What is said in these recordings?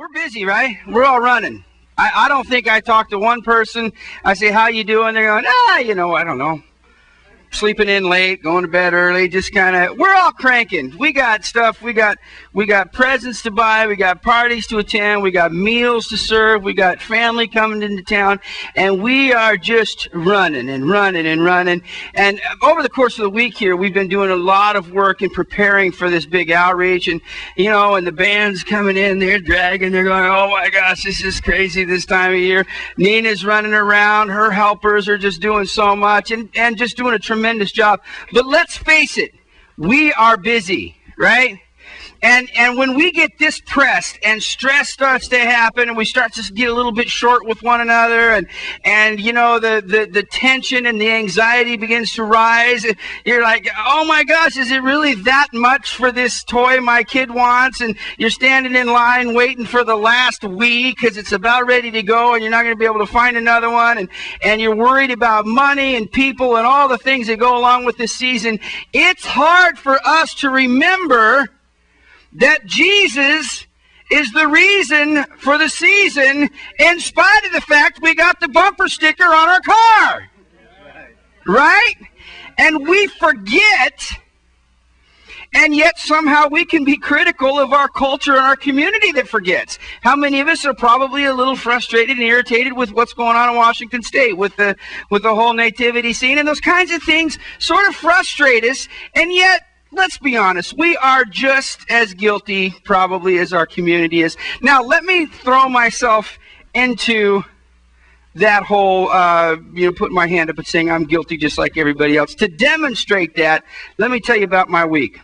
We're busy, right? We're all running. I don't think I talk to one person. I say, how you doing? They're going, I don't know. Sleeping in late, going to bed early, just kind of, we're all cranking. We got stuff, we got presents to buy, we got parties to attend, we got meals to serve, we got family coming into town, and we are just running and running and running. And over the course of the week here, we've been doing a lot of work in preparing for this big outreach, and and the band's coming in, they're dragging, they're going, oh my gosh, this is crazy this time of year. Nina's running around, her helpers are just doing so much, and just doing a tremendous job. But let's face it, we are busy, right? And when we get this pressed and stress starts to happen and we start to get a little bit short with one another and the tension and the anxiety begins to rise, and you're like, oh my gosh, is it really that much for this toy my kid wants? And you're standing in line waiting for the last Wii because it's about ready to go and you're not going to be able to find another one, and you're worried about money and people and all the things that go along with this season. It's hard for us to remember that Jesus is the reason for the season, in spite of the fact we got the bumper sticker on our car. Right? And we forget, and yet somehow we can be critical of our culture and our community that forgets. How many of us are probably a little frustrated and irritated with what's going on in Washington State with the whole nativity scene, and those kinds of things sort of frustrate us, and yet let's be honest, we are just as guilty probably as our community is. Now, let me throw myself into that whole, putting my hand up and saying I'm guilty just like everybody else. To demonstrate that, let me tell you about my week.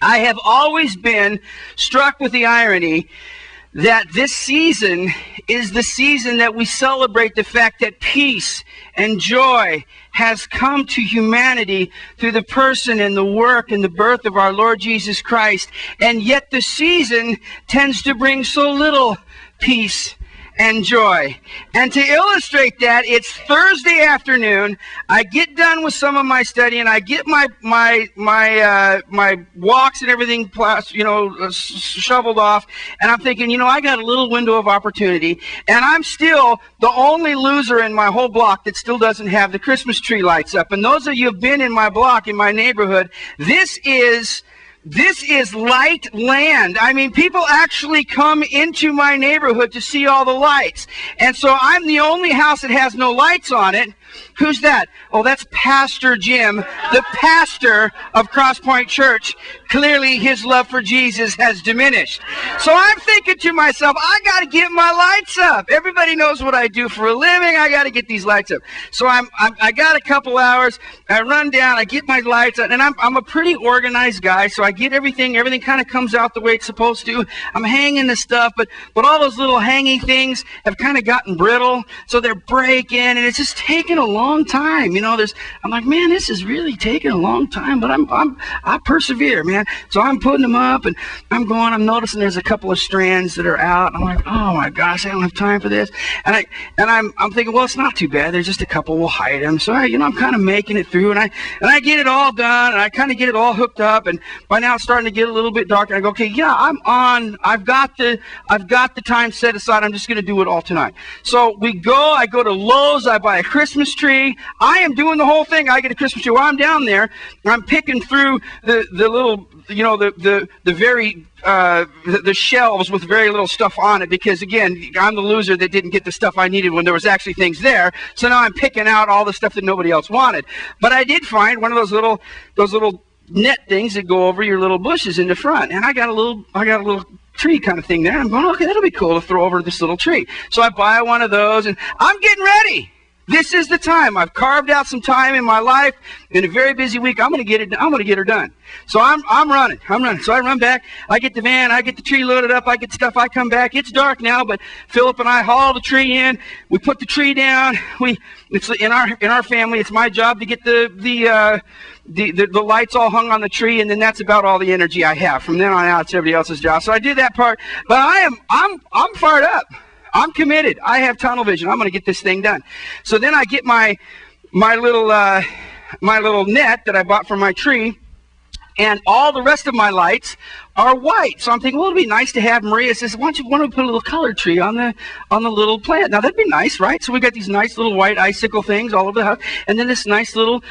I have always been struck with the irony that this season is the season that we celebrate the fact that peace and joy has come to humanity through the person and the work and the birth of our Lord Jesus Christ. And yet the season tends to bring so little peace and joy. And to illustrate that, it's Thursday afternoon. I get done with some of my studying. I get my walks and everything, shoveled off. And I'm thinking, I got a little window of opportunity. And I'm still the only loser in my whole block that still doesn't have the Christmas tree lights up. And those of you who have been in my block, in my neighborhood, this is light land. I mean, people actually come into my neighborhood to see all the lights. And so I'm the only house that has no lights on it. Who's that? Oh, that's Pastor Jim, the pastor of Cross Point Church. Clearly, his love for Jesus has diminished. So I'm thinking to myself, I got to get my lights up. Everybody knows what I do for a living. I got to get these lights up. So I got a couple hours. I run down. I get my lights up, and I'm a pretty organized guy. So I get everything. Everything kind of comes out the way it's supposed to. I'm hanging the stuff, but all those little hanging things have kind of gotten brittle. So they're breaking, and it's just taking a long time. I'm like, man, this is really taking a long time, but I persevere, man. So I'm putting them up, and I'm noticing there's a couple of strands that are out. I'm like, oh my gosh, I don't have time for this. And I'm thinking, well, it's not too bad. There's just a couple. We'll hide them. So I'm kind of making it through, and I get it all done, and I kind of get it all hooked up. And by now it's starting to get a little bit dark. And I go, okay, yeah, I'm on. I've got the time set aside. I'm just going to do it all tonight. So I go to Lowe's. I buy a Christmas tree. I am doing the whole thing. I get a Christmas tree. While I'm down there, I'm picking through the little, the shelves with very little stuff on it, because again, I'm the loser that didn't get the stuff I needed when there was actually things there. So now I'm picking out all the stuff that nobody else wanted. But I did find one of those little net things that go over your little bushes in the front, and I got a little tree kind of thing there. I'm going, okay, that'll be cool to throw over this little tree. So I buy one of those, and I'm getting ready. This is the time. I've carved out some time in my life. In a very busy week, I'm going to get her done. So I'm running. So I run back. I get the van. I get the tree loaded up. I get stuff. I come back. It's dark now, but Philip and I haul the tree in. We put the tree down. It's in our family. It's my job to get the lights all hung on the tree, and then that's about all the energy I have. From then on out, it's everybody else's job. So I do that part. But I'm fired up. I'm committed. I have tunnel vision. I'm going to get this thing done. So then I get my little net that I bought for my tree, And all the rest of my lights are white. So I'm thinking, well, it'd be nice to have. Maria says, why don't we put a little color tree on the little plant? Now that'd be nice, right? So we got these nice little white icicle things all over the house, and then this nice little,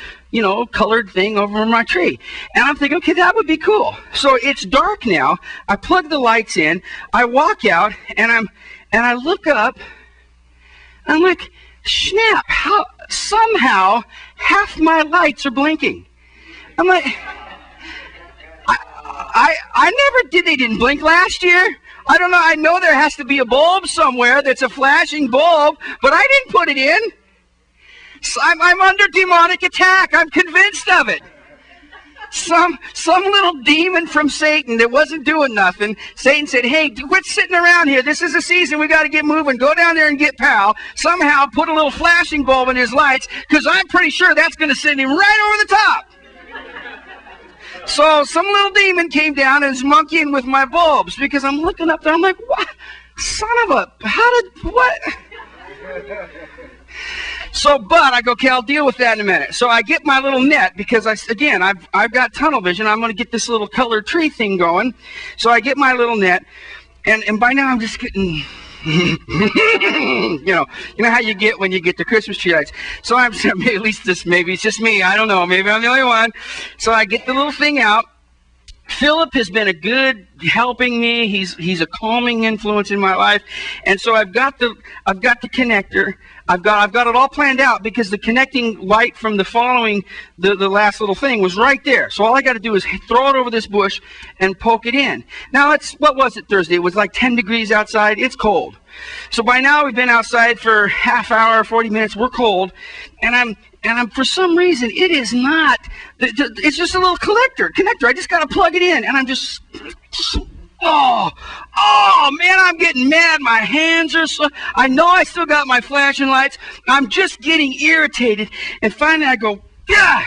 colored thing over my tree. And I'm thinking, okay, that would be cool. So it's dark now. I plug the lights in. I walk out, and I look up. And I'm like, snap! How somehow half my lights are blinking. I'm like. I never did. They didn't blink last year. I don't know. I know there has to be a bulb somewhere that's a flashing bulb, but I didn't put it in. So I'm under demonic attack. I'm convinced of it. Some little demon from Satan that wasn't doing nothing. Satan said, hey, quit sitting around here. This is the season. We got to get moving. Go down there and get Pal. Somehow put a little flashing bulb in his lights, because I'm pretty sure that's going to send him right over the top. So some little demon came down and is monkeying with my bulbs, because I'm looking up there. I'm like, what? Son of a, what? So, but I go, okay, I'll deal with that in a minute. So I get my little net, because I've got tunnel vision. I'm going to get this little colored tree thing going. So I get my little net, and by now I'm just getting... you know how you get when you get the Christmas tree lights. So I'm at least maybe it's just me. I don't know. Maybe I'm the only one. So I get the little thing out. Philip has been a good helping me. He's a calming influence in my life, and so I've got the connector. I've got it all planned out, because the connecting light from the last little thing was right there. So all I got to do is throw it over this bush and poke it in. Now what was it Thursday? It was like 10 degrees outside. It's cold. So by now we've been outside for half hour, 40 minutes. We're cold, and I'm for some reason it is not. It's just a little connector. I just got to plug it in, and I'm just. Oh man, I'm getting mad. My hands are so. I know I still got my flashing lights. I'm just getting irritated, and finally I go, yeah.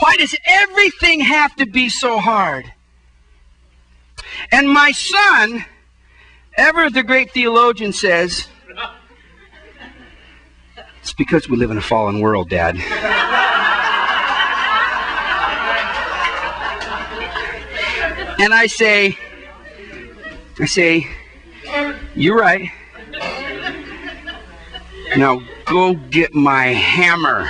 Why does everything have to be so hard? And my son, Everett the great theologian, says, it's because we live in a fallen world, Dad. And I say, you're right. Now go get my hammer.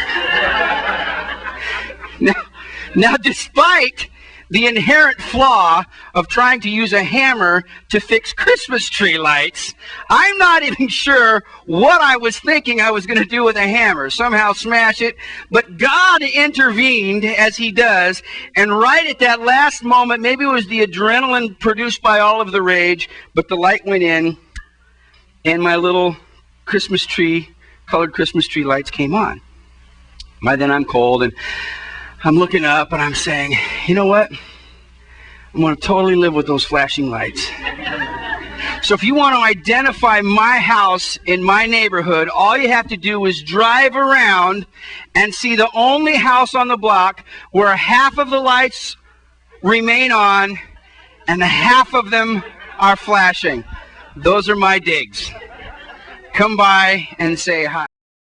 Now, despite the inherent flaw of trying to use a hammer to fix Christmas tree lights, I'm not even sure what I was thinking I was going to do with a hammer. Somehow smash it. But God intervened, as he does, and right at that last moment, maybe it was the adrenaline produced by all of the rage, but the light went in, and my little colored Christmas tree lights came on. By then I'm cold, and I'm looking up, and I'm saying, you know what? I'm going to totally live with those flashing lights. So if you want to identify my house in my neighborhood, all you have to do is drive around and see the only house on the block where half of the lights remain on and half of them are flashing. Those are my digs. Come by and say hi.